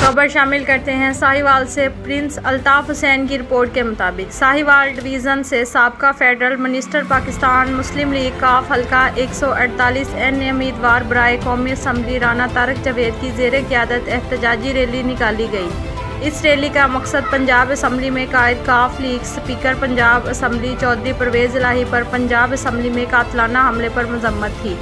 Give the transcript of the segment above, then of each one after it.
खबर शामिल करते हैं साहिवाल से। प्रिंस अल्ताफ हुसैन की रिपोर्ट के मुताबिक साहिवाल डिवीज़न से साबका फेडरल मिनिस्टर पाकिस्तान मुस्लिम लीग काफ हल्का 148 एन उम्मीदवार बराए कौमी असम्बली राना तारक जावेद की ज़ेर क़यादत एहतजाजी रैली निकाली गई। इस रैली का मकसद पंजाब असम्बली में कायद काफ league speaker Punjab assembly Chaudhry Parvez Elahi पर पंजाब असम्बली में कातलाना हमले पर मजम्मत थी।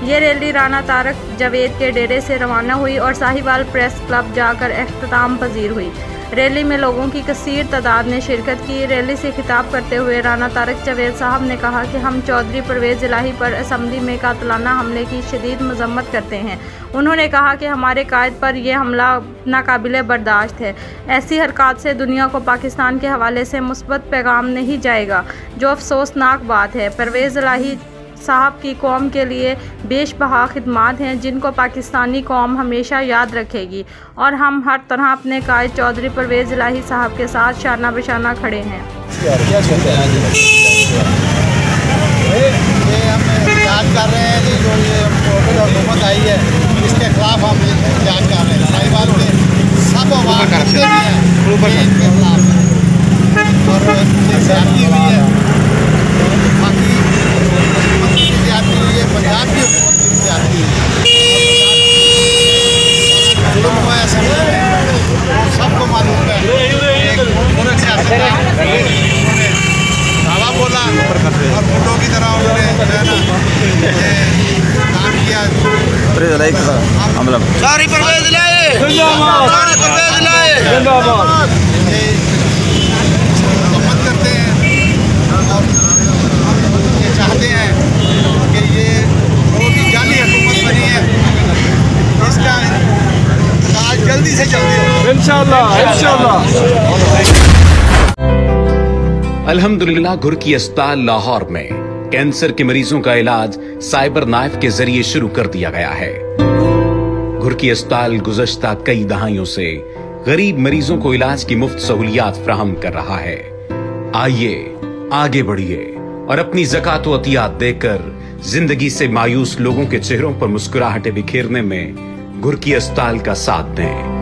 ये रैली राना तारक जावेद के डेरे से रवाना हुई और साहिवाल प्रेस क्लब जाकर अख्ताम पजीर हुई। रैली में लोगों की कसीर तादाद ने शिरकत की। रैली से खिताब करते हुए राना तारक जावेद साहब ने कहा कि हम चौधरी परवेज़ इलाही पर असम्बली में कातलाना हमले की शदीद मजम्मत करते हैं। उन्होंने कहा कि हमारे कायद पर यह हमला नाकाबिले बर्दाश्त है। ऐसी हरकत से दुनिया को पाकिस्तान के हवाले से मुस्बत पैगाम नहीं जाएगा, जो अफसोसनाक बात है। परवेज़ इलाही साहब की कौम के लिए बेशबहा खिदमात हैं, जिनको पाकिस्तानी कौम हमेशा याद रखेगी और हम हर तरह अपने कायद चौधरी परवेज़ इलाही साहब के साथ शाना बशाना खड़े हैं। याद कर रहे हैं कि जो ये हुकूमत आई है इसके खिलाफ हम याद कर रहे हैं। साहिवाल के सब आवाम करते हैं इनके खिलाफ और ज्यादती हुई है। बाकी ज्यादती हुई है, पंजाब की हुकूमत की ज्यादती हुई है, जुल्म हुआ है सबको मालूम है। एक पूरे सियासतदान उन्होंने दावा बोला और मुंडों की तरह उन्होंने जो है ना काम किया। सारी परवेज़ इलाही जिंदाबाद, परवेज़ इलाही जिंदाबाद। मत करते हैं और ये चाहते हैं कि ये जो भी जाली हुकूमत बनी है इसका इलाज जल्दी से जल्दी हो इंशाअल्लाह इंशाअल्लाह। अल्हम्दुलिल्लाह घुर्की अस्पताल लाहौर में कैंसर के मरीजों का इलाज साइबर नाइफ के जरिए शुरू कर दिया गया है। घुर्की अस्पताल गुज़श्ता कई दहाइयों से गरीब मरीजों को इलाज की मुफ्त सहूलियात फराहम कर रहा है। आइए आगे बढ़िए और अपनी ज़कात व अतियात देकर जिंदगी से मायूस लोगों के चेहरों पर मुस्कुराहटें बिखेरने में घुर्की अस्पताल का साथ दें।